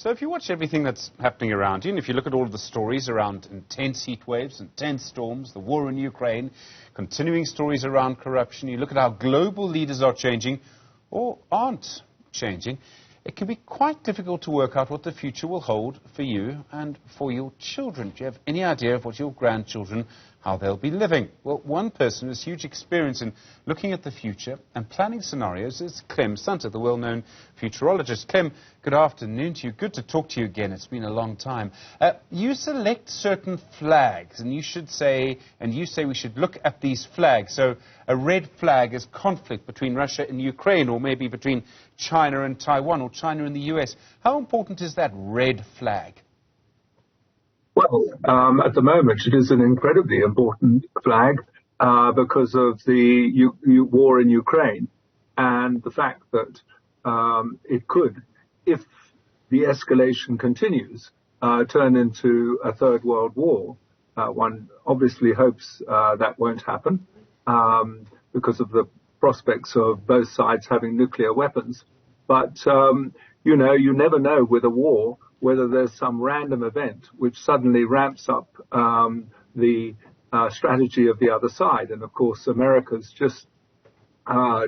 So if you watch everything that's happening around you, and if you look at all of the stories around intense heat waves, intense storms, the war in Ukraine, continuing stories around corruption, you look at how global leaders are changing or aren't changing, it can be quite difficult to work out what the future will hold for you and for your children. Do you have any idea of what your grandchildren, how they'll be living? Well, one person with huge experience in looking at the future and planning scenarios is Clem Suner, the well-known futurologist. Clem, good afternoon to you. Good to talk to you again. It's been a long time. You select certain flags, and you say we should look at these flags. So a red flag is conflict between Russia and Ukraine, or maybe between China and Taiwan, or China and the US. How important is that red flag? Well, at the moment, it is an incredibly important flag because of the war in Ukraine and the fact that it could, if the escalation continues, turn into a third world war. One obviously hopes that won't happen because of the prospects of both sides having nuclear weapons. But, you never know with a war whether there's some random event which suddenly ramps up the strategy of the other side. And, of course, America's just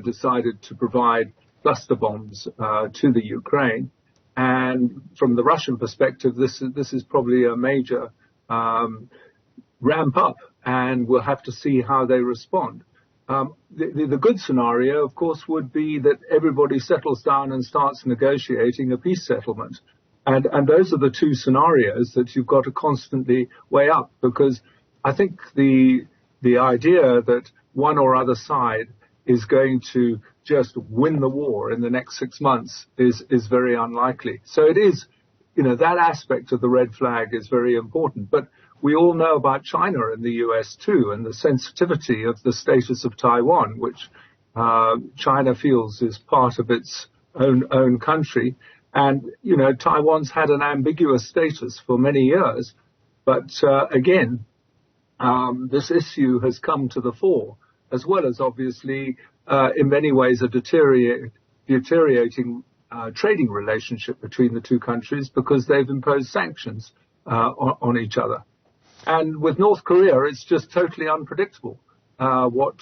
decided to provide cluster bombs to the Ukraine. And from the Russian perspective, this is probably a major ramp up, and we'll have to see how they respond. The good scenario, of course, would be that everybody settles down and starts negotiating a peace settlement. And those are the two scenarios that you've got to constantly weigh up, because I think the idea that one or other side is going to just win the war in the next 6 months is very unlikely. So it is, that aspect of the red flag is very important. But we all know about China and the US too, and the sensitivity of the status of Taiwan, which China feels is part of its own country. And, Taiwan's had an ambiguous status for many years. But again, this issue has come to the fore, as well as obviously, in many ways, a deteriorating trading relationship between the two countries because they've imposed sanctions on each other. And with North Korea, it's just totally unpredictable what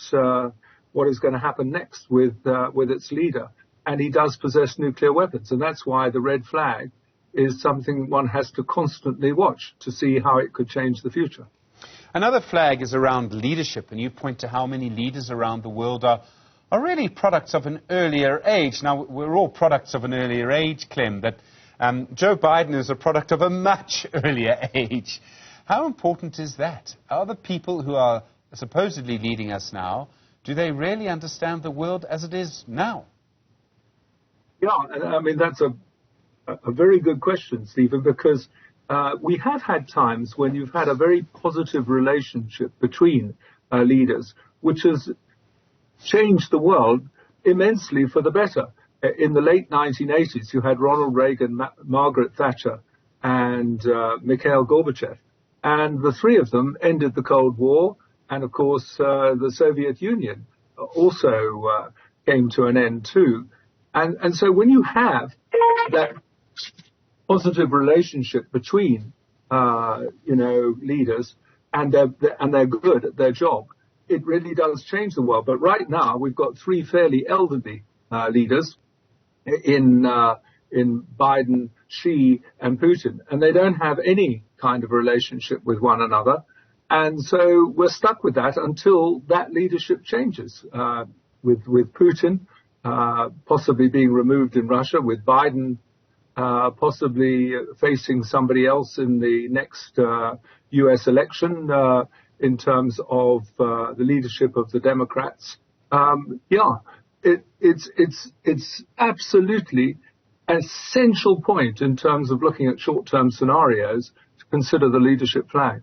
is going to happen next with its leader. And he does possess nuclear weapons. And that's why the red flag is something one has to constantly watch to see how it could change the future. Another flag is around leadership. And you point to how many leaders around the world are really products of an earlier age. Now, we're all products of an earlier age, Clem, but Joe Biden is a product of a much earlier age. How important is that? Are the people who are supposedly leading us now, do they really understand the world as it is now? Yeah, I mean, that's a very good question, Stephen, because we have had times when you've had a very positive relationship between leaders, which has changed the world immensely for the better. In the late 1980s, you had Ronald Reagan, Margaret Thatcher, and Mikhail Gorbachev. And the three of them ended the Cold War. And, of course, the Soviet Union also came to an end, too. And so when you have that positive relationship between, leaders and they're good at their job, it really does change the world. But right now we've got three fairly elderly leaders in Biden, Xi, and Putin, and they don't have any kind of relationship with one another. And so we're stuck with that until that leadership changes, with Putin possibly being removed in Russia, with Biden possibly facing somebody else in the next U.S. election in terms of the leadership of the Democrats. It's absolutely an essential point in terms of looking at short-term scenarios to consider the leadership flag.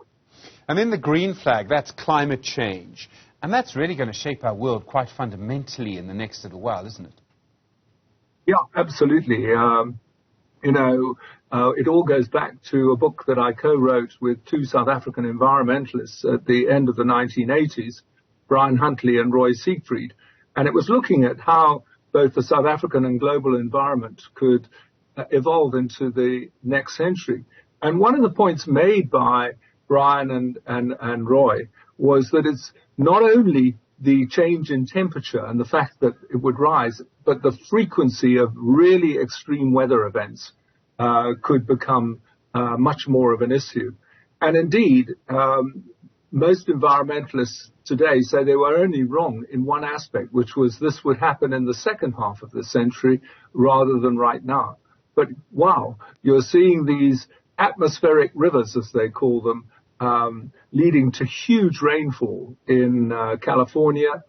And then the green flag, that's climate change. And that's really going to shape our world quite fundamentally in the next little while, isn't it? Yeah, absolutely. It all goes back to a book that I co-wrote with two South African environmentalists at the end of the 1980s, Brian Huntley and Roy Siegfried. And it was looking at how both the South African and global environment could evolve into the next century. And one of the points made by Brian and Roy was that it's not only the change in temperature and the fact that it would rise, but the frequency of really extreme weather events could become much more of an issue. And indeed, most environmentalists today say they were only wrong in one aspect, which was this would happen in the second half of the century rather than right now. But wow, you're seeing these atmospheric rivers, as they call them, leading to huge rainfall in California,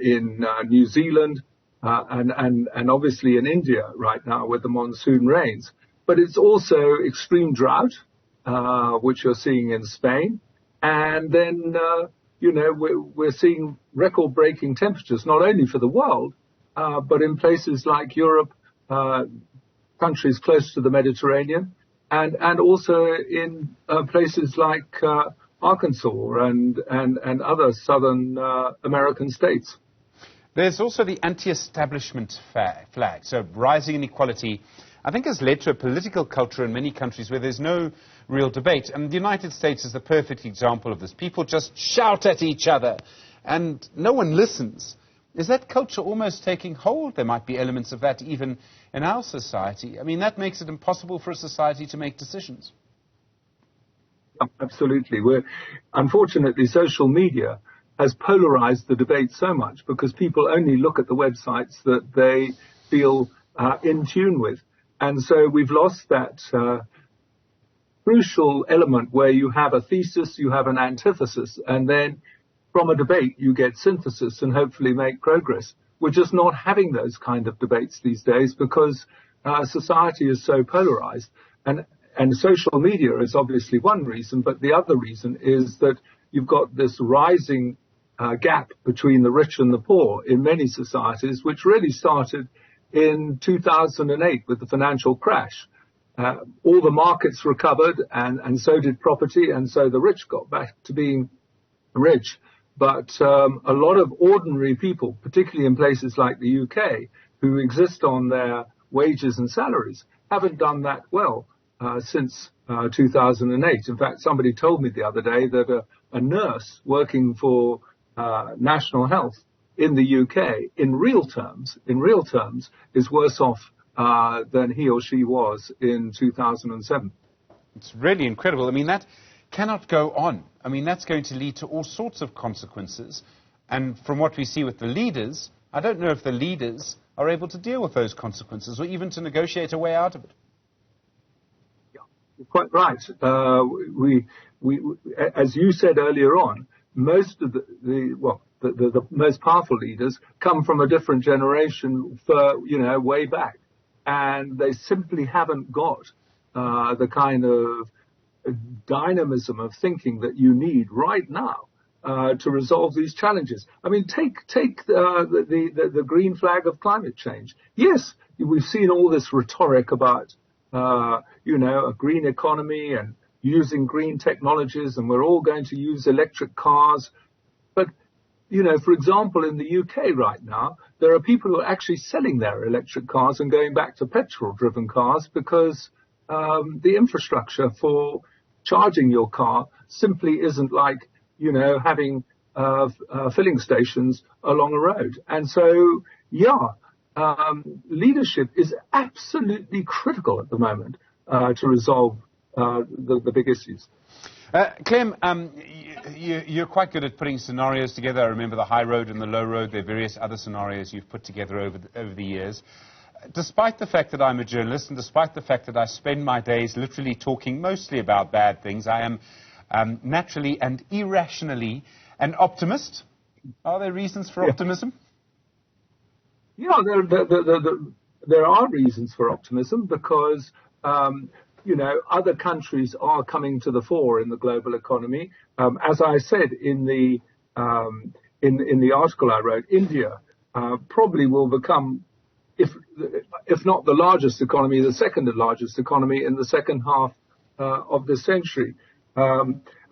in New Zealand, and obviously in India right now with the monsoon rains. But it's also extreme drought, which you're seeing in Spain. And then, we're seeing record-breaking temperatures, not only for the world, but in places like Europe, countries close to the Mediterranean, and also in places like Arkansas and other southern American states. There's also the anti-establishment flag. So rising inequality, I think, has led to a political culture in many countries where there's no real debate. And the United States is the perfect example of this. People just shout at each other and no one listens. Is that culture almost taking hold? There might be elements of that even in our society. I mean, that makes it impossible for a society to make decisions. Absolutely. Unfortunately, social media has polarized the debate so much because people only look at the websites that they feel in tune with. And so we've lost that crucial element where you have a thesis, you have an antithesis, and then from a debate you get synthesis and hopefully make progress. We're just not having those kind of debates these days because society is so polarized. And social media is obviously one reason, but the other reason is that you've got this rising gap between the rich and the poor in many societies, which really started in 2008 with the financial crash. All the markets recovered and so did property, and so the rich got back to being rich. But a lot of ordinary people, particularly in places like the UK, who exist on their wages and salaries, haven't done that well since 2008. In fact, somebody told me the other day that a nurse working for National Health in the UK, in real terms, is worse off than he or she was in 2007. It's really incredible. I mean, that cannot go on. I mean, that's going to lead to all sorts of consequences. And from what we see with the leaders, I don't know if the leaders are able to deal with those consequences or even to negotiate a way out of it. Yeah, you're quite right. We as you said earlier on, most of the most powerful leaders come from a different generation way back. And they simply haven't got the kind of dynamism of thinking that you need right now to resolve these challenges. I mean, take the green flag of climate change. Yes, we've seen all this rhetoric about a green economy and using green technologies, and we're all going to use electric cars. But for example, in the UK right now, there are people who are actually selling their electric cars and going back to petrol-driven cars because the infrastructure for charging your car simply isn't like, having filling stations along a road. And so, leadership is absolutely critical at the moment to resolve the big issues. Clem, you're quite good at putting scenarios together. I remember the high road and the low road. There are various other scenarios you've put together over the years. Despite the fact that I'm a journalist and despite the fact that I spend my days literally talking mostly about bad things, I am naturally and irrationally an optimist. Are there reasons for optimism? Yeah, there are reasons for optimism because other countries are coming to the fore in the global economy. As I said in the article I wrote, India probably will become, if not the largest economy, the second largest economy in the second half of the century.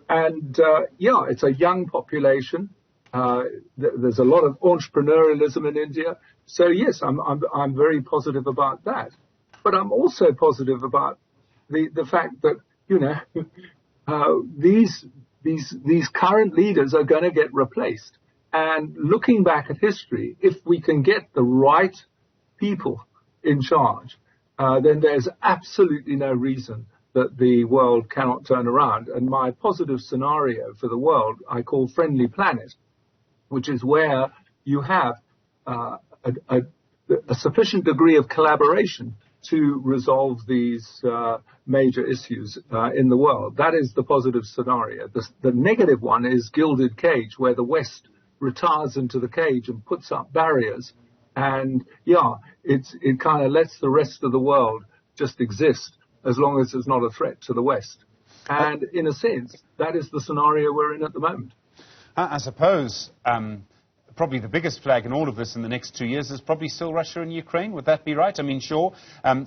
It's a young population. There's a lot of entrepreneurialism in India. So yes, I'm very positive about that. But I'm also positive about the fact that, you know, these current leaders are going to get replaced. And looking back at history, if we can get the right people in charge, then there's absolutely no reason that the world cannot turn around. And my positive scenario for the world I call Friendly Planet, which is where you have a sufficient degree of collaboration to resolve these major issues in the world. That is the positive scenario. The negative one is Gilded Cage, where the West retires into the cage and puts up barriers. And, yeah, it kind of lets the rest of the world just exist as long as it's not a threat to the West. And, in a sense, that is the scenario we're in at the moment. I suppose probably the biggest flag in all of this in the next 2 years is probably still Russia and Ukraine. Would that be right? I mean, sure,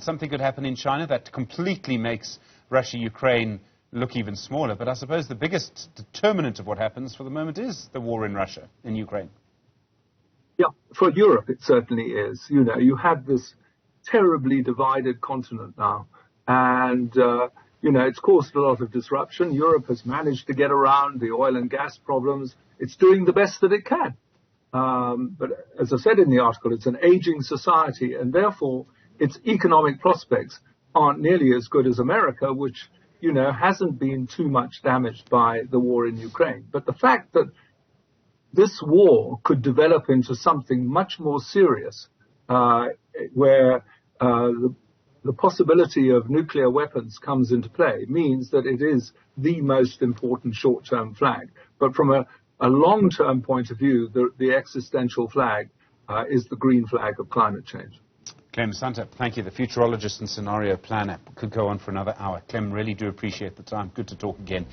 something could happen in China that completely makes Russia-Ukraine look even smaller. But I suppose the biggest determinant of what happens for the moment is the war in Russia, in Ukraine. Yeah, for Europe it certainly is. You know, you have this terribly divided continent now. And, you know, it's caused a lot of disruption. Europe has managed to get around the oil and gas problems. It's doing the best that it can. But as I said in the article, it's an aging society, and therefore its economic prospects aren't nearly as good as America, which, you know, hasn't been too much damaged by the war in Ukraine. But the fact that this war could develop into something much more serious, where the possibility of nuclear weapons comes into play, means that it is the most important short-term flag. But from a long-term point of view, the existential flag is the green flag of climate change. Clem Suner, thank you. The futurologist and scenario planner. Could go on for another hour. Clem, really do appreciate the time. Good to talk again.